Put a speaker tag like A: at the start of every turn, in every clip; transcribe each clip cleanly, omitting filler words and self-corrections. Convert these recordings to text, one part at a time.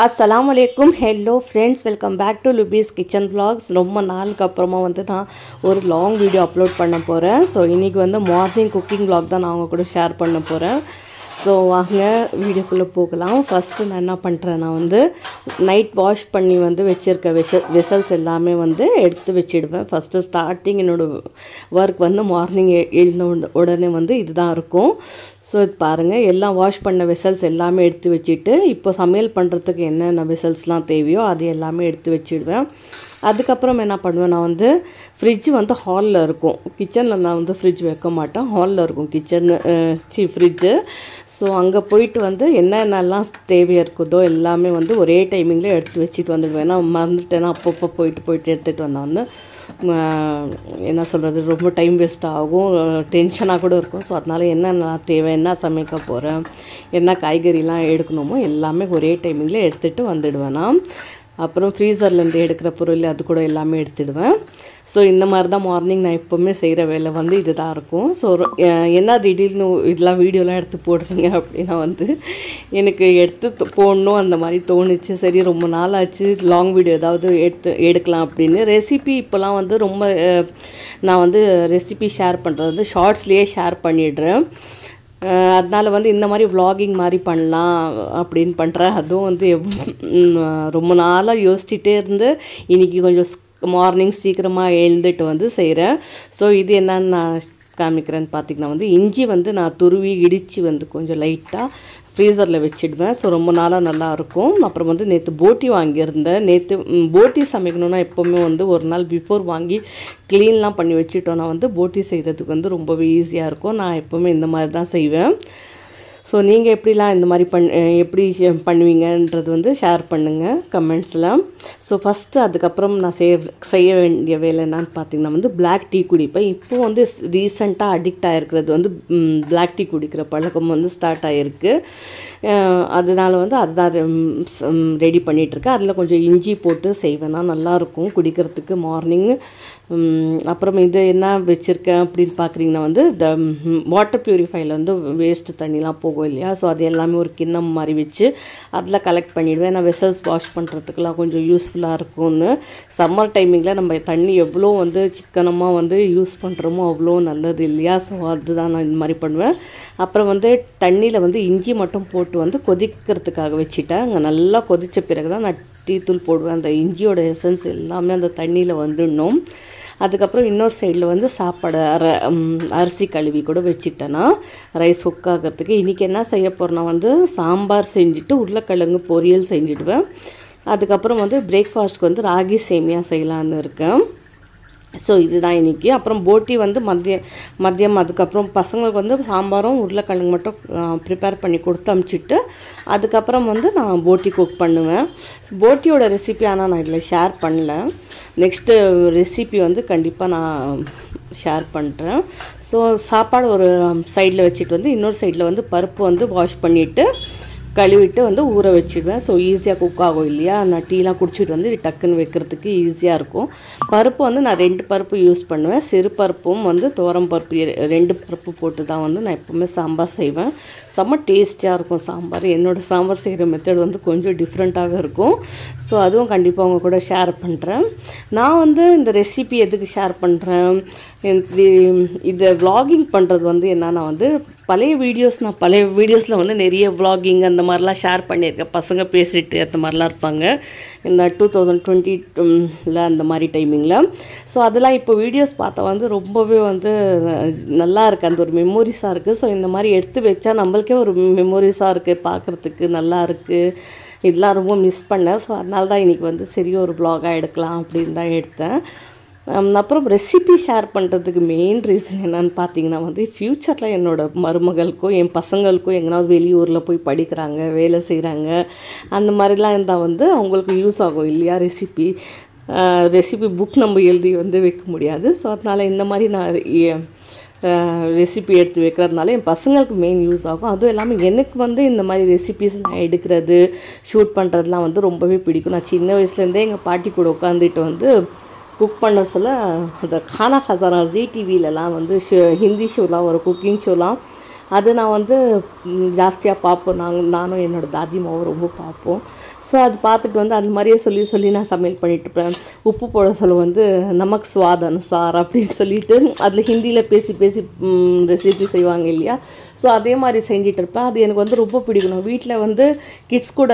A: अस्सलाम वालेकुम hello friends welcome back to Lubi's kitchen vlogs ரொம்ப நாளுக்கு அப்புறமா வந்து நான் ஒரு லாங் வீடியோ அப்லோட் பண்ண போகிறேன். ஸோ இன்றைக்கி வந்து மார்னிங் குக்கிங் vlog தான் நான் அவங்க கூட ஷேர் பண்ண போகிறேன். ஸோ வாங்க வீடியோக்குள்ளே போகலாம். ஃபஸ்ட்டு நான் என்ன பண்ணுறேன்னா வந்து நைட் வாஷ் பண்ணி வந்து வச்சுருக்க வெசல்ஸ் எல்லாமே வந்து எடுத்து வச்சிடுவேன். ஃபஸ்ட்டு ஸ்டார்டிங் என்னோடய ஒர்க் வந்து மார்னிங் எழுந்த உடனே வந்து இதுதான் இருக்கும். ஸோ இது பாருங்கள், எல்லாம் வாஷ் பண்ண வெசல்ஸ் எல்லாமே எடுத்து வச்சுட்டு இப்போ சமையல் பண்ணுறதுக்கு என்னென்ன வெசல்ஸ்லாம் தேவையோ அது எல்லாமே எடுத்து வச்சுடுவேன். அதுக்கப்புறம் என்ன பண்ணுவேன், நான் வந்து ஃப்ரிட்ஜ் வந்து ஹாலில் இருக்கும். கிச்சனில் நான் வந்து ஃப்ரிட்ஜ் வைக்க மாட்டேன், ஹாலில் இருக்கும் ஃப்ரிட்ஜு. ஸோ அங்கே போயிட்டு வந்து என்னென்னலாம் தேவையாக இருக்குதோ எல்லாமே வந்து ஒரே டைமிங்கில் எடுத்து வச்சுட்டு வந்துடுவேன். ஏன்னா மறந்துட்டேன்னா அப்பப்போ போயிட்டு எடுத்துகிட்டு வந்தேன் வந்து என்ன சொல்கிறது, ரொம்ப டைம் வேஸ்ட் ஆகும், டென்ஷனாக கூட இருக்கும். ஸோ அதனால் என்னென்ன தேவை, என்ன சமைக்க போகிறேன், என்ன காய்கறிலாம் எடுக்கணுமோ எல்லாமே ஒரே டைமிங்கில் எடுத்துகிட்டு வந்துடுவேன் நான். அப்புறம் ஃப்ரீசர்லேருந்து எடுக்கிற பொருள் அது கூட எல்லாமே எடுத்துடுவேன். ஸோ இந்த மாதிரி தான் மார்னிங் நான் எப்போவுமே செய்கிற வேலை வந்து இது தான் இருக்கும். ஸோ என்ன திடீர்னு இதெல்லாம் வீடியோலாம் எடுத்து போடுறீங்க அப்படின்னா வந்து எனக்கு எடுத்து போடணும் அந்த மாதிரி தோணுச்சு. சரி, ரொம்ப நாள் ஆச்சு லாங் வீடியோ ஏதாவது எடுக்கலாம் அப்படின்னு. ரெசிபி இப்போலாம் வந்து ரொம்ப நான் வந்து ரெசிபி ஷேர் பண்ணுறது வந்து ஷார்ட்ஸ்லேயே ஷேர் பண்ணிடுறேன். அதனால் வந்து இந்த மாதிரி vlogging மாதிரி பண்ணலாம் அப்படின்னு பண்ணுறேன். அதுவும் வந்து ரொம்ப நாளாக யோசிச்சுட்டே இருந்து இன்றைக்கி கொஞ்சம் மார்னிங் சீக்கிரமாக எழுந்துட்டு வந்து செய்கிறேன். ஸோ இது என்னன்னு நான் காமிக்கிறேன்னு பார்த்திங்கன்னா வந்து இஞ்சி வந்து நான் துருவி இடித்து வந்து கொஞ்சம் லைட்டாக ஃப்ரீசரில் வச்சுடுவேன். ஸோ ரொம்ப நாளாக நல்லாயிருக்கும். அப்புறம் வந்து நேற்று போட்டி வாங்கியிருந்தேன். நேற்று போட்டி சமைக்கணுன்னா எப்போவுமே வந்து ஒரு நாள் பிஃபோர் வாங்கி க்ளீன்லாம் பண்ணி வச்சுட்டோன்னா வந்து போட்டி செய்கிறதுக்கு வந்து ரொம்பவே ஈஸியாக இருக்கும். நான் எப்போவுமே இந்த மாதிரி தான் செய்வேன். ஸோ நீங்கள் எப்படிலாம் இந்த மாதிரி எப்படி பண்ணுவீங்கன்றது வந்து ஷேர் பண்ணுங்கள் கமெண்ட்ஸில். ஸோ ஃபஸ்ட்டு அதுக்கப்புறம் நான் செய்ய வேண்டிய வேலை என்னன்னு பார்த்திங்கன்னா வந்து பிளாக் டீ குடிப்பேன். இப்போது வந்து ரீசெண்டாக அடிக்ட் ஆகிருக்கிறது வந்து பிளாக் டீ குடிக்கிற பழக்கம் வந்து ஸ்டார்ட் ஆகிருக்கு. அதனால் வந்து அதுதான் ரெடி பண்ணிகிட்ருக்கேன். அதில் கொஞ்சம் இஞ்சி போட்டு செய்வேன்னா நல்லாயிருக்கும் குடிக்கிறதுக்கு மார்னிங். அப்புறம் இது என்ன வச்சுருக்கேன் அப்படின்னு பார்க்குறீங்கன்னா வந்து இந்த வாட்டர் ப்யூரிஃபைல வந்து வேஸ்ட்டு தண்ணிலாம் போகும் இல்லையா. ஸோ அது எல்லாமே ஒரு கிண்ணம் மாதிரி வச்சு அதில் கலெக்ட் பண்ணிவிடுவேன். நான் வெசல்ஸ் வாஷ் பண்ணுறதுக்கெலாம் கொஞ்சம் யூஸ்ஃபுல்லாக இருக்கும்னு. சம்மர் டைமிங்கில் நம்ம தண்ணி எவ்வளோ வந்து சிக்கனமாக வந்து யூஸ் பண்ணுறோமோ அவ்வளோ நல்லது இல்லையா. ஸோ அதுதான் நான் இந்த மாதிரி பண்ணுவேன். அப்புறம் வந்து தண்ணியில் வந்து இஞ்சி மட்டும் போட்டு வந்து கொதிக்கிறதுக்காக வச்சுட்டேன். அங்கே நல்லா கொதித்த பிறகு தான் நான் டீ தூள் போடுவேன். அந்த இஞ்சியோட எசன்ஸ் எல்லாமே அந்த தண்ணியில் வந்துடணும். அதுக்கப்புறம் இன்னொரு சைடில் வந்து சாப்பாடு அரிசி கழுவி கூட வச்சுட்டேன்னா ரைஸ் குக் ஆகிறதுக்கு. இன்றைக்கி என்ன செய்ய போகிறேன்னா வந்து சாம்பார் செஞ்சுட்டு உருளைக்கிழங்கு பொரியல் செஞ்சுடுவேன். அதுக்கப்புறம் வந்து பிரேக்ஃபாஸ்ட்டுக்கு வந்து ராகி சேமியா செய்யலான்னு இருக்கேன். ஸோ இதுதான் இன்றைக்கி. அப்புறம் போட்டி வந்து மதியம் அதுக்கப்புறம் பசங்களுக்கு வந்து சாம்பாரும் உருளைக்கிழங்கு மட்டும் ப்ரிப்பேர் பண்ணி கொடுத்து அனுப்பிச்சிட்டு அதுக்கப்புறம் வந்து நான் போட்டி குக் பண்ணுவேன். போட்டியோட ரெசிபி ஆனால் நான் இதில் ஷேர் பண்ணல. நெக்ஸ்ட்டு ரெசிபி வந்து கண்டிப்பாக நான் ஷேர் பண்ணுறேன். ஸோ சாப்பாடு ஒரு சைடில் வச்சுட்டு வந்து இன்னொரு சைடில் வந்து பருப்பு வந்து வாஷ் பண்ணிவிட்டு கழுவிட்டு வந்து ஊற வச்சுடுவேன். ஸோ ஈஸியாக குக் ஆகும் இல்லையா. நான் டீலாம் குடிச்சிட்டு வந்து டக்குன்னு வைக்கிறதுக்கு ஈஸியாக இருக்கும். பருப்பு வந்து நான் 2 பருப்பு யூஸ் பண்ணுவேன். சிறு பருப்பும் வந்து துவரம் பருப்பு 2 பருப்பு போட்டு தான் வந்து நான் எப்போவுமே சாம்பார் செய்வேன். செம்ம டேஸ்டியாக இருக்கும் சாம்பார். என்னோடய சாம்பார் செய்கிற மெத்தட் வந்து கொஞ்சம் டிஃப்ரெண்ட்டாகவே இருக்கும். ஸோ அதுவும் கண்டிப்பாக அவங்க கூட ஷேர் பண்ணுறேன். நான் வந்து இந்த ரெசிபி எதுக்கு ஷேர் பண்ணுறேன், இதை vlogging பண்ணுறது வந்து என்னன்னா வந்து பழைய வீடியோஸில் வந்து நிறைய vlogging அந்த மாதிரிலாம் ஷேர் பண்ணியிருக்கேன். பசங்க பேசிட்டு அந்த மாதிரிலாம் இருப்பாங்க இந்த 2020 அந்த மாதிரி டைமிங்கில். ஸோ அதெல்லாம் இப்போ வீடியோஸ் பார்த்தா வந்து ரொம்பவே வந்து நல்லா இருக்குது, அந்த ஒரு மெமோரிஸாக இருக்குது. ஸோ இந்த மாதிரி எடுத்து வச்சா நம்மளுக்கே ஒரு மெமோரிஸாக இருக்குது, பார்க்குறதுக்கு நல்லா இருக்குது. இதெல்லாம் ரொம்ப மிஸ் பண்ணேன். ஸோ அதனால தான் இன்றைக்கி வந்து சரி ஒரு vlog-ஆக எடுக்கலாம் அப்படின்னு தான் எடுத்தேன். அப்புறம் ரெசிபி ஷேர் பண்ணுறதுக்கு மெயின் ரீசன் என்னன்னு பார்த்தீங்கன்னா வந்து ஃப்யூச்சரில் என்னோடய மருமகளுக்கும் என் பசங்களுக்கும் எங்கேனாவது வெளியூரில் போய் படிக்கிறாங்க, வேலை செய்கிறாங்க, அந்த மாதிரிலாம் இருந்தால் வந்து அவங்களுக்கு யூஸ் ஆகும் இல்லையா. ரெசிபி புக் நம்ம எழுதி வந்து வைக்க முடியாது. ஸோ அதனால் இந்த மாதிரி நான் ரெசிபி எடுத்து வைக்கிறதுனால என் பசங்களுக்கு மெயின் யூஸ் ஆகும். அதுவும் இல்லாமல் எனக்கு வந்து இந்த மாதிரி ரெசிபிஸ் நான் எடுக்கிறது ஷூட் பண்ணுறதுலாம் வந்து ரொம்பவே பிடிக்கும். நான் சின்ன வயசுலேருந்தே எங்கள் பாட்டி கூட உட்காந்துட்டு வந்து குக் பண்ண சொல்ல அந்த கானா ஹசானா ஜீ டிவிலலாம் வந்து ஹிந்தி ஷோலாம் ஒரு குக்கிங் ஷோலாம் அது நான் வந்து ஜாஸ்தியாக பார்ப்போம். நானும் என்னோடய தாதிமாவும் ரொம்ப பார்ப்போம். ஸோ அது பார்த்துட்டு வந்து அந்த மாதிரியே சொல்லி நான் சமையல் பண்ணிட்டுருப்பேன். உப்பு போட சொல்ல வந்து நமக்கு சுவாத் அனுசார் அப்படின்னு சொல்லிட்டு அதில் ஹிந்தியில் பேசி ரெசிபி செய்வாங்க இல்லையா, ஸோ அதே மாதிரி செஞ்சிட்டு இருப்பேன். அது எனக்கு வந்து ரொம்ப பிடிக்கணும். வீட்டில் வந்து கிட்ஸ் கூட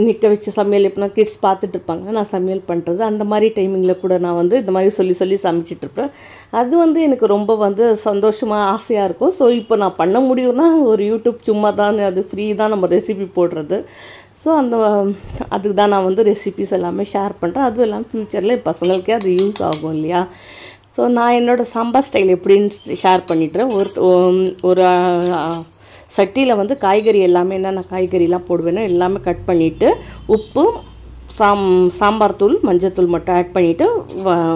A: நிற்க வச்சு சமையல் எப்படின்னா கிட்ஸ் பார்த்துட்டு இருப்பாங்க நான் சமையல் பண்ணுறது, அந்த மாதிரி டைமிங்கில் கூட நான் வந்து இந்த மாதிரி சொல்லி சமைச்சிட்ருப்பேன். அது வந்து எனக்கு ரொம்ப வந்து சந்தோஷமாக ஆசையாக இருக்கும். ஸோ இப்போ நான் பண்ண முடியும்னா ஒரு யூடியூப் சும்மா தான், அது ஃப்ரீ தான் நம்ம ரெசிபி போடுறது. ஸோ அதுக்கு தான் நான் வந்து ரெசிபிஸ் எல்லாமே ஷேர் பண்ணுறேன். அதுவும் இல்லாமல் ஃப்யூச்சரில் என் பசங்களுக்கே அது யூஸ் ஆகும் இல்லையா. ஸோ நான் என்னோடய சாம்பார் ஸ்டைல் எப்படின்னு ஷேர் பண்ணிட்டுறேன். ஒரு சட்டியில் வந்து காய்கறி எல்லாமே என்னென்ன காய்கறிலாம் போடுவேன்னா எல்லாமே கட் பண்ணிவிட்டு உப்பு சாம்பார் தூள் மஞ்சத்தூள் மட்டும் ஆட் பண்ணிவிட்டு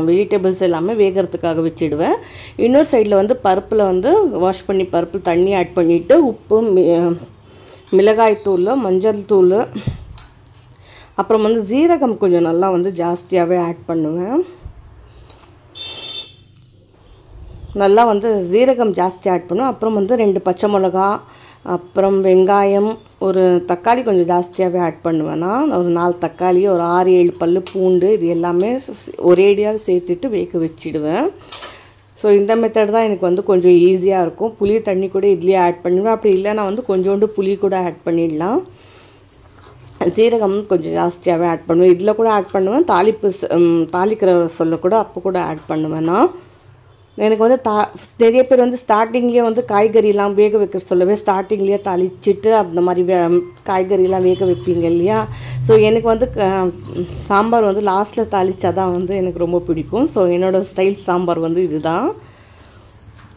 A: வெஜிடபிள்ஸ் எல்லாமே வேகிறதுக்காக வச்சுடுவேன். இன்னொரு சைடில் வந்து பருப்பில் வந்து வாஷ் பண்ணி பருப்பு தண்ணி ஆட் பண்ணிவிட்டு உப்பு மிளகாய் தூள் மஞ்சள் தூள் அப்புறம் வந்து ஜீரகம் கொஞ்சம் நல்லா வந்து ஜாஸ்தியாகவே ஆட் பண்ணுவேன். நல்லா வந்து ஜீரகம் ஜாஸ்தி ஆட் பண்ணுவேன். அப்புறம் வந்து 2 பச்சை மிளகா, அப்புறம் வெங்காயம், ஒரு தக்காளி கொஞ்சம் ஜாஸ்தியாகவே ஆட் பண்ணுவேன். நான் ஒரு 4 தக்காளி, ஒரு 6-7 பல் பூண்டு, இது எல்லாமே ஒரேடியாக சேர்த்துட்டு வேக வச்சிடுவேன். ஸோ இந்த மெத்தட் தான் எனக்கு வந்து கொஞ்சம் ஈஸியாக இருக்கும். புளி தண்ணி கூட இதுலேயே ஆட் பண்ணுவேன். அப்படி இல்லைனா வந்து கொஞ்சோண்டு புளி கூட ஆட் பண்ணிடலாம். ஜீரகம் கொஞ்சம் ஜாஸ்தியாகவே ஆட் பண்ணுவேன். இதில் கூட ஆட் பண்ணுவேன். தாளிக்கிற சொல்ல கூட அப்போ கூட ஆட் பண்ணுவேன். நான் எனக்கு வந்து நிறைய பேர் வந்து ஸ்டார்டிங்லேயே வந்து காய்கறிலாம் வேக வைக்கிற சொல்லவே ஸ்டார்டிங்லேயே தாளிச்சிட்டு அந்த மாதிரி காய்கறிலாம் வேக வைப்பீங்க இல்லையா. ஸோ எனக்கு வந்து சாம்பார் வந்து லாஸ்ட்டில் தாளித்தா தான் வந்து எனக்கு ரொம்ப பிடிக்கும். ஸோ என்னோடய ஸ்டைல் சாம்பார் வந்து இதுதான்.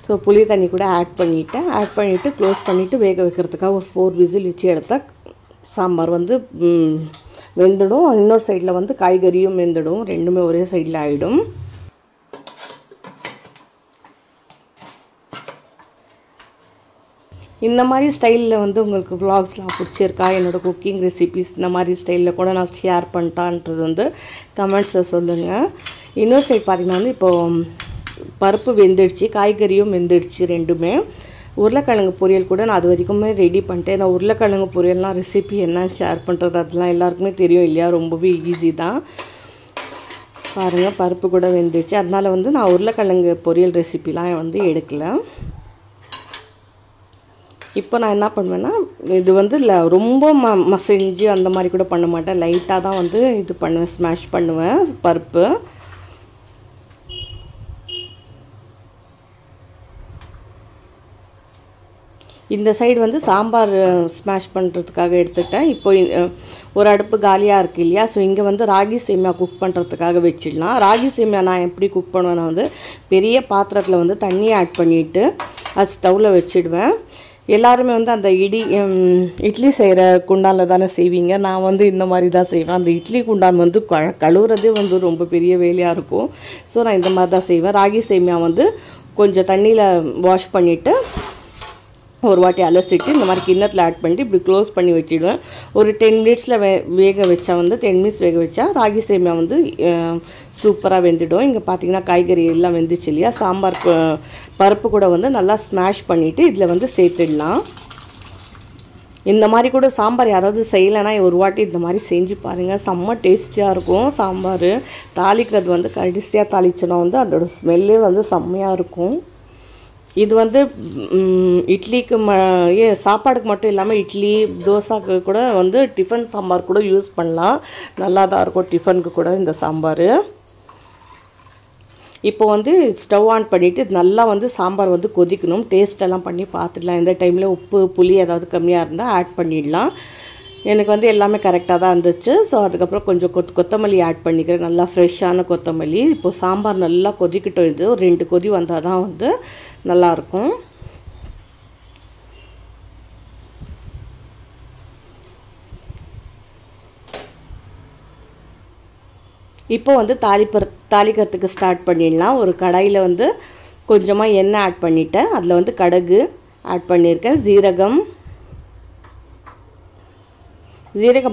A: ஸோ புளி தண்ணி கூட ஆட் பண்ணிவிட்டு க்ளோஸ் பண்ணிவிட்டு வேக வைக்கிறதுக்காக ஒரு 4 விசில் வச்சு எடுத்தால் சாம்பார் வந்து வெந்துடும். இன்னொரு சைடில் வந்து காய்கறியும் வெந்துடும். ரெண்டுமே ஒரே சைடில் ஆகிடும். இந்த மாதிரி ஸ்டைலில் வந்து உங்களுக்கு வ்ளாக்ஸ்லாம் பிடிச்சிருக்கா, என்னோடய குக்கிங் ரெசிபிஸ் இந்த மாதிரி ஸ்டைலில் கூட நான் ஷேர் பண்ணிட்டான்றது வந்து கமெண்ட்ஸில் சொல்லுங்கள். இன்னொரு சைடு பார்த்திங்கன்னா வந்து இப்போது பருப்பு வெந்துடுச்சு, காய்கறியும் வெந்துடுச்சு ரெண்டுமே. உருளைக்கிழங்கு பொரியல் கூட நான் அது வரைக்குமே ரெடி பண்ணிட்டேன். நான் உருளைக்கிழங்கு பொரியல்லாம் ரெசிபி என்ன ஷேர் பண்ணுறது அதெல்லாம் எல்லாருக்குமே தெரியும் இல்லையா, ரொம்பவே ஈஸி தான். பாருங்கள் பருப்பு கூட வெந்துடுச்சு. அதனால் வந்து நான் உருளைக்கிழங்கு பொரியல் ரெசிபிலாம் வந்து எடுக்கலை. இப்போ நான் என்ன பண்ணுவேன்னா இது வந்து ரொம்ப மசிஞ்சு அந்த மாதிரி கூட பண்ண மாட்டேன். லைட்டாக தான் வந்து இது பண்ணுவேன், ஸ்மாஷ் பண்ணுவேன் பருப்பு. இந்த சைடு வந்து சாம்பார் ஸ்மாஷ் பண்ணுறதுக்காக எடுத்துக்கிட்டேன். இப்போ ஒரு அடுப்பு காலியாக இருக்குது இல்லையா, ஸோ இங்கே வந்து ராகி சேமியா குக் பண்ணுறதுக்காக வச்சிடலாம். ராகி சேமியா நான் எப்படி குக் பண்ணுவேன்னா வந்து பெரிய பாத்திரத்தில் வந்து தண்ணி ஆட் பண்ணிவிட்டு அது ஸ்டவ்வில் வச்சிடுவேன். எல்லாருமே வந்து அந்த இட்லி செய்கிற குண்டானில் தானே செய்வீங்க. நான் வந்து இந்த மாதிரி தான் செய்வேன். அந்த இட்லி குண்டான் வந்து கழுவுறதே வந்து ரொம்ப பெரிய வேலையாக இருக்கும். ஸோ நான் இந்த மாதிரி தான் செய்வேன். ராகி சேமியா வந்து கொஞ்சம் தண்ணியில் வாஷ் பண்ணிவிட்டு ஒரு வாட்டி அலசிட்டு இந்த மாதிரி கிண்ணத்தில் ஆட் பண்ணிட்டு இப்படி க்ளோஸ் பண்ணி வச்சிடுவேன். ஒரு 10 மினிட்ஸில் வேக வச்சா வந்து 10 மினிட்ஸ் வேக வச்சா ராகி சேமியா வந்து சூப்பராக வெந்துடும். இங்கே பார்த்தீங்கன்னா காய்கறி எல்லாம் வெந்துச்சு இல்லையா. சாம்பார் பருப்பு கூட வந்து நல்லா ஸ்மாஷ் பண்ணிவிட்டு இதில் வந்து சேர்த்துடலாம். இந்த மாதிரி கூட சாம்பார் யாராவது செய்யலைன்னா ஒரு வாட்டி இந்த மாதிரி செஞ்சு பாருங்கள், செம்ம டேஸ்டியாக இருக்கும். சாம்பார் தாளிக்கிறது வந்து கடைசியாக தாளிச்சோன்னா வந்து அதோடய ஸ்மெல்லே வந்து செம்மையாக இருக்கும். இது வந்து இட்லிக்கு சாப்பாடுக்கு மட்டும் இல்லாமல் இட்லி தோசாக்கு கூட வந்து டிஃபன் சாம்பார் கூட யூஸ் பண்ணலாம். நல்லா தான் இருக்கும் டிஃபனுக்கு கூட இந்த சாம்பார். இப்போ வந்து ஸ்டவ் ஆன் பண்ணிவிட்டு நல்லா வந்து சாம்பார் வந்து கொதிக்கணும். டேஸ்ட்டெல்லாம் பண்ணி பார்த்துடலாம். இந்த டைமில் உப்பு புளி ஏதாவது கம்மியாக இருந்தால் ஆட் பண்ணிடலாம். எனக்கு வந்து எல்லாமே கரெக்டாக தான் இருந்துச்சு. ஸோ அதுக்கப்புறம் கொஞ்சம் கொத்தமல்லி ஆட் பண்ணிக்கிறேன், நல்லா ஃப்ரெஷ்ஷான கொத்தமல்லி. இப்போது சாம்பார் நல்லா கொதிக்கிட்டோம். இது ஒரு 2 கொதி வந்தால் தான் வந்து நல்லாயிருக்கும். இப்போ வந்து தாளிக்கிறதுக்கு ஸ்டார்ட் பண்ணிடலாம். ஒரு கடாயில் வந்து கொஞ்சமாக எண்ணெய் ஆட் பண்ணிவிட்டேன். அதில் வந்து கடுகு ஆட் பண்ணியிருக்கேன், ஜீரகம்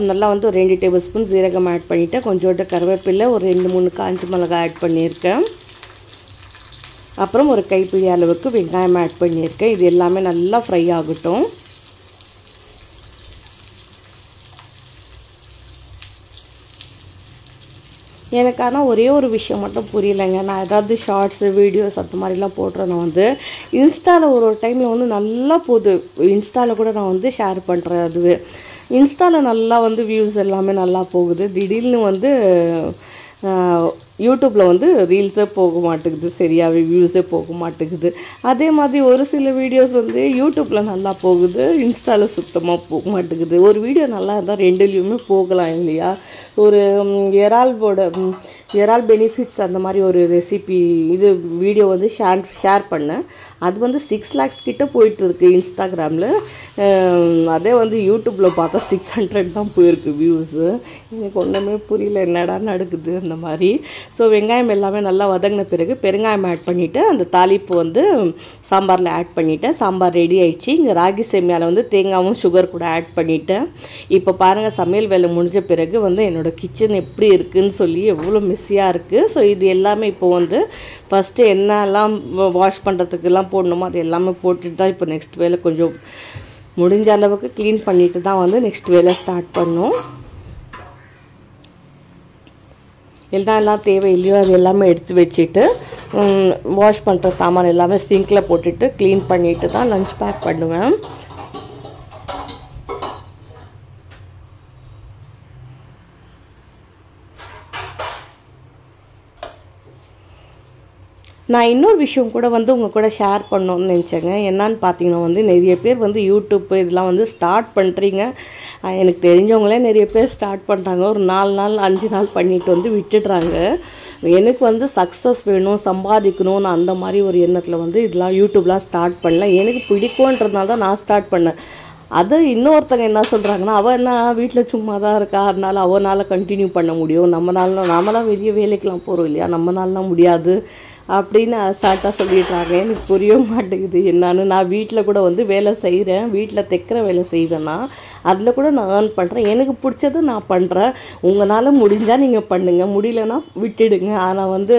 A: நல்லா வந்து ஒரு 2 டேபிள் ஸ்பூன் ஜீரகம் ஆட் பண்ணிவிட்டேன். கொஞ்சோண்டு கருவேப்பிலை, ஒரு 2-3 காஞ்ச மிளகாய் ஆட் பண்ணியிருக்கேன். அப்புறம் ஒரு கைப்பிடி அளவுக்கு வெங்காயம் ஆட் பண்ணியிருக்கேன். இது எல்லாமே நல்லா ஃப்ரை ஆகட்டும். எனக்கு ஆனால் ஒரே ஒரு விஷயம் மட்டும் புரியலைங்க. நான் ஏதாவது ஷார்ட்ஸு வீடியோஸ் அந்த மாதிரிலாம் போடுறேன். நான் வந்து இன்ஸ்டாவில் ஒரு டைமில் வந்து நல்லா போகுது. இன்ஸ்டாவில் கூட நான் வந்து ஷேர் பண்ணுறேன். அதுவே இன்ஸ்டாவில் நல்லா வந்து வியூஸ் எல்லாமே நல்லா போகுது. திடீர்னு வந்து யூடியூப்பில் வந்து ரீல்ஸே போக மாட்டேங்குது, சரியாகவே வியூஸே போக மாட்டேங்குது. அதே மாதிரி ஒரு சில வீடியோஸ் வந்து யூடியூப்பில் நல்லா போகுது, இன்ஸ்டாவில் சுத்தமாக போக மாட்டேங்குது. ஒரு வீடியோ நல்லா இருந்தால் ரெண்டுலேயுமே போகலாம் இல்லையா? ஒரு இறால் பெனிஃபிட்ஸ் அந்த மாதிரி ஒரு ரெசிபி இது வீடியோ வந்து ஷேர் பண்ணேன். அது வந்து 6 lakhs கிட்ட போயிட்டுருக்கு இன்ஸ்டாகிராமில். அதே வந்து யூடியூப்பில் பார்த்தா 600 தான் போயிருக்கு வியூஸு. எனக்கு ஒன்றுமே புரியல, என்னடா நடக்குது அந்த மாதிரி. ஸோ வெங்காயம் எல்லாமே நல்லா வதங்கின பிறகு பெருங்காயம் ஆட் பண்ணிவிட்டு அந்த தாளிப்பு வந்து சாம்பாரில் ஆட் பண்ணிவிட்டேன். சாம்பார் ரெடி ஆகிடுச்சு. இங்கே ராகி சேமியாவில் வந்து தேங்காயும் சுகர் கூட ஆட் பண்ணிவிட்டேன். இப்போ பாருங்கள், சமையல் வேலை முடிஞ்ச பிறகு வந்து என்னோடய கிச்சன் எப்படி இருக்குதுன்னு சொல்லி எவ்வளோ மெஸ்ஸியாக இருக்குது. ஸோ இது எல்லாமே இப்போ வந்து ஃபஸ்ட்டு என்னெல்லாம் வாஷ் பண்ணுறதுக்கெல்லாம் போடணுமோ அது எல்லாமே போட்டுட்டு தான் இப்போ நெக்ஸ்ட் வேலை கொஞ்சம் முடிஞ்ச அளவுக்கு க்ளீன் பண்ணிட்டு தான் வந்து நெக்ஸ்ட் வேலை ஸ்டார்ட் பண்ணோம். எல்லாம் தேவை இல்லையோ அது எல்லாமே எடுத்து வச்சுட்டு வாஷ் பண்ணுற சாமான் எல்லாமே சிங்கில் போட்டுட்டு க்ளீன் பண்ணிட்டு தான் லஞ்ச் பேக் பண்ணுவேன். நான் இன்னொரு விஷயம் கூட வந்து உங்கள் கூட ஷேர் பண்ணணும்னு நினச்சேங்க. என்னான்னு பார்த்தீங்கன்னா வந்து நிறைய பேர் வந்து யூடியூப் இதெல்லாம் வந்து ஸ்டார்ட் பண்ணுறீங்க. எனக்கு தெரிஞ்சவங்களே நிறைய பேர் ஸ்டார்ட் பண்ணுறாங்க. ஒரு 4 நாள் 5 நாள் பண்ணிட்டு வந்து விட்டுடுறாங்க. எனக்கு வந்து சக்ஸஸ் வேணும், சம்பாதிக்கணும்னு அந்த மாதிரி ஒரு எண்ணத்தில் வந்து இதெல்லாம் யூடியூப்லாம் ஸ்டார்ட் பண்ணல. எனக்கு பிடிக்கும்ன்றதுனால தான் நான் ஸ்டார்ட் பண்ணேன். அது இன்னொருத்தங்க என்ன சொல்கிறாங்கன்னா, அவள் என்ன வீட்டில் சும்மா தான் இருக்கா, அதனால அவனால் கண்டினியூ பண்ண முடியும், நம்மளாம் வெளியே வேலைக்கெலாம் போகிறோம் இல்லையா, நம்மளாலாம் முடியாது அப்படின்னு அசால்ட்டாக சொல்லிடுறாங்க. எனக்கு புரிய மாட்டேங்குது என்னான்னு. நான் வீட்டில் கூட வந்து வேலை செய்கிறேன், வீட்டில் தைக்கிற வேலை செய்வேன்னா அதில் கூட நான் ஏர்ன் பண்ணுறேன். எனக்கு பிடிச்சது நான் பண்ணுறேன். உங்களால் முடிஞ்சால் நீங்கள் பண்ணுங்கள், முடியலன்னா விட்டுடுங்க. ஆனால் வந்து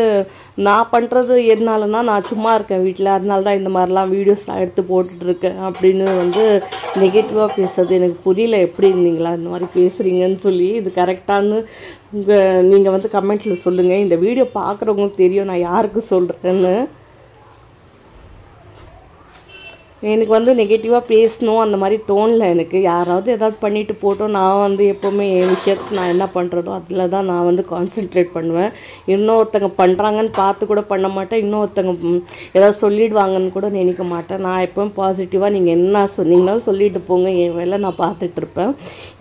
A: நான் பண்ணுறது எதனாலனா நான் சும்மா இருக்கேன் வீட்டில், அதனால தான் இந்த மாதிரிலாம் வீடியோஸ்லாம் எடுத்து போட்டுட்ருக்கேன் அப்படின்னு வந்து நெகட்டிவாக பேசுறது எனக்கு புரியல. எப்படி இருந்தீங்களா இந்த மாதிரி பேசுகிறீங்கன்னு சொல்லி. இது கரெக்டானு நீங்கள் வந்து கமெண்ட்டில் சொல்லுங்கள். இந்த வீடியோ பார்க்குறவங்களுக்கு தெரியும் நான் யாருக்கு சொல்கிறேன்னு. எனக்கு வந்து நெகட்டிவாக பேசணும் அந்த மாதிரி தோணலை எனக்கு. யாராவது ஏதாவது பண்ணிவிட்டு போட்டோம், நான் வந்து எப்போவுமே என் விஷயத்துக்கு நான் என்ன பண்ணுறதோ அதில் தான் நான் வந்து கான்சென்ட்ரேட் பண்ணுவேன். இன்னொருத்தங்க பண்ணுறாங்கன்னு பார்த்து கூட பண்ண மாட்டேன், இன்னொருத்தங்க ஏதாவது சொல்லிடுவாங்கன்னு கூட நினைக்க மாட்டேன். நான் எப்போவும் பாசிட்டிவாக நீங்கள் என்ன சொன்னீங்கன்னாலும் சொல்லிட்டு போங்க, என் வேலை நான் பார்த்துட்ருப்பேன்.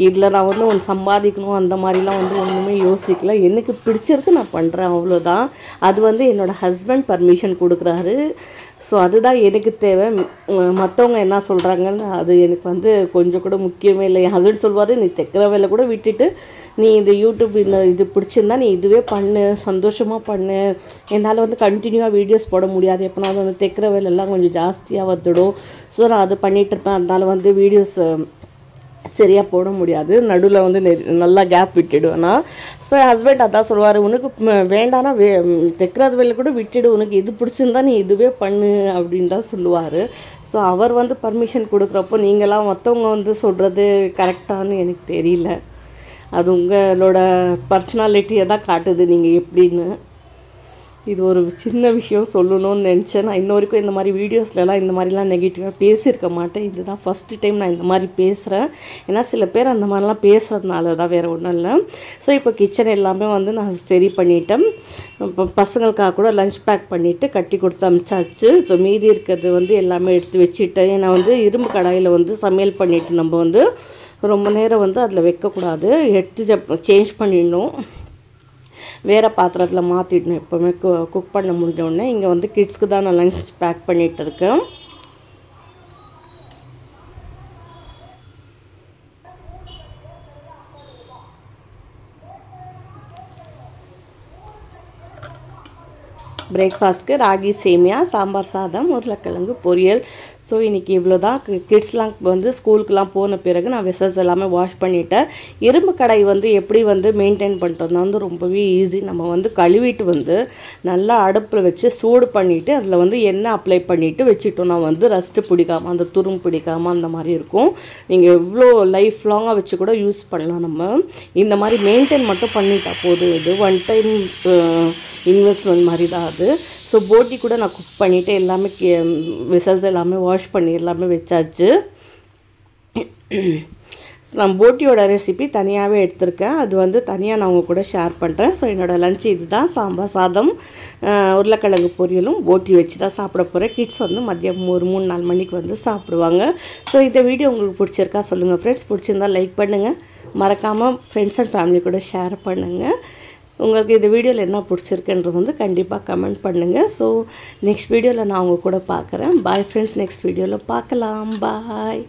A: இதில் நான் வந்து ஒன்று சம்பாதிக்கணும் அந்த மாதிரிலாம் வந்து ஒன்றுமே யோசிக்கல. எனக்கு பிடிச்சிருக்கு நான் பண்ணுறேன், அவ்வளோதான். அது வந்து என்னோடய ஹஸ்பண்ட் பர்மிஷன் கொடுக்குறாரு. ஸோ அதுதான் எனக்கு தேவை. மற்றவங்க என்ன சொல்கிறாங்கன்னு அது எனக்கு வந்து கொஞ்சம் கூட முக்கியமே இல்லை. என் ஹஸ்பண்ட் சொல்வார், நீ தைக்கிற வேலை கூட விட்டுட்டு நீ இந்த யூடியூப் இது பிடிச்சிருந்தா நீ இதுவே பண்ணு, சந்தோஷமாக பண்ணு. என்னால் வந்து கண்டினியூவாக வீடியோஸ் போட முடியாது, எப்போனாலும் வந்து தைக்கிற வேலையெல்லாம் கொஞ்சம் ஜாஸ்தியாக வந்துடும். ஸோ நான் அது பண்ணிகிட்ருப்பேன். அதனால் வந்து வீடியோஸ் சரியாக போட முடியாது, நடுவில் வந்து நல்லா கேப் விட்டுடுவேன்னா. ஸோ என் ஹஸ்பண்ட் அதான் சொல்லுவார், உனக்கு வேண்டானா தைக்கிறது வேலை கூட விட்டுடு, உனக்கு இது பிடிச்சிருந்தா நீ இதுவே பண்ணு அப்படின்னு தான் சொல்லுவார். ஸோ அவர் வந்து பர்மிஷன் கொடுக்குறப்போ நீங்களாம் மற்றவங்க வந்து சொல்கிறது கரெக்டானு எனக்கு தெரியல. அது உங்களோட பர்சனாலிட்டியை தான் காட்டுது நீங்கள் எப்படின்னு. இது ஒரு சின்ன விஷயம் சொல்லணும்னு நினச்சேன். நான் இன்ன வரைக்கும் இந்த மாதிரி வீடியோஸ்லலாம் இந்த மாதிரிலாம் நெகட்டிவாக பேசியிருக்க மாட்டேன். இதுதான் ஃபஸ்ட்டு டைம் நான் இந்த மாதிரி பேசுகிறேன். ஏன்னா சில பேர் அந்த மாதிரிலாம் பேசுகிறதுனால தான், வேறு ஒன்றும் இல்லை. ஸோ இப்போ கிச்சன் எல்லாமே வந்து நான் சரி பண்ணிட்டேன். இப்போ பசங்களுக்காக கூட லஞ்ச் பேக் பண்ணிவிட்டு கட்டி கொடுத்து அமிச்சாச்சு. ஸோ மீதி இருக்கிறது வந்து எல்லாமே எடுத்து வச்சுட்டேன். ஏன்னா வந்து இரும்பு கடாயில் வந்து சமையல் பண்ணிவிட்டு நம்ம வந்து ரொம்ப நேரம் வந்து அதில் வைக்கக்கூடாது, எடுத்து சேஞ்ச் பண்ணிடணும், வேறு பாத்திரத்தில் மாற்றிடணும் எப்போவுமே குக் பண்ண முடிஞ்சோடனே. இங்கே வந்து கிட்ஸ்க்கு தான் நான் லஞ்ச் பேக் பண்ணிகிட்டு இருக்கேன். பிரேக்ஃபாஸ்ட்டுக்கு ராகி சேமியா, சாம்பார் சாதம், உருளைக்கிழங்கு பொரியல். ஸோ இன்றைக்கி இவ்வளோ தான். கிட்ஸ்லாம் வந்து ஸ்கூலுக்குலாம் போன பிறகு நான் வெசல்ஸ் எல்லாமே வாஷ் பண்ணிவிட்டேன். இரும்பு கடாய் வந்து எப்படி வந்து மெயின்டைன் பண்ணிட்டோம்னா வந்து ரொம்பவே ஈஸி. நம்ம வந்து கழுவிட்டு வந்து நல்லா அடுப்பில் வச்சு சூடு பண்ணிவிட்டு அதில் வந்து எண்ணெய் அப்ளை பண்ணிவிட்டு வச்சுட்டோம்னா வந்து ரஸ்ட்டு பிடிக்காமல் அந்த துரும் பிடிக்காமல் அந்த மாதிரி இருக்கும். நீங்கள் எவ்வளோ லைஃப் லாங்காக வச்சு கூட யூஸ் பண்ணலாம். நம்ம இந்த மாதிரி மெயின்டைன் மட்டும் பண்ணிட்டா போதும். இது ஒன் டைம் இன்வெஸ்ட்மெண்ட் மாதிரி தான் அது. ஸோ போட்டி கூட நான் குக் பண்ணிவிட்டு எல்லாமே வெசல்ஸ் எல்லாமே வாஷ் பண்ணி எல்லாமே வச்சாச்சு. நான் போட்டியோட ரெசிபி தனியாகவே எடுத்திருக்கேன். அது வந்து தனியாக நான் உங்கள் கூட ஷேர் பண்ணுறேன். ஸோ என்னோடய லஞ்ச் இது தான். சாம்பார் சாதம், உருளைக்கிழங்கு பொரியலும் போட்டி வச்சு தான் சாப்பிட போகிறேன். கிட்ஸ் வந்து மதியம் ஒரு 3-4 மணிக்கு வந்து சாப்பிடுவாங்க. ஸோ இந்த வீடியோ உங்களுக்கு பிடிச்சிருக்கா சொல்லுங்கள் ஃப்ரெண்ட்ஸ். பிடிச்சிருந்தால் லைக் பண்ணுங்கள். மறக்காமல் ஃப்ரெண்ட்ஸ் அண்ட் ஃபேமிலி கூட ஷேர் பண்ணுங்கள். உங்களுக்கு இந்த வீடியோவில் என்ன பிடிச்சிருக்குன்றது வந்து கண்டிப்பாக கமெண்ட் பண்ணுங்கள். ஸோ நெக்ஸ்ட் வீடியோவில் நான் உங்கள் கூட பார்க்குறேன். Bye friends. நெக்ஸ்ட் வீடியோவில் பார்க்கலாம். பாய்.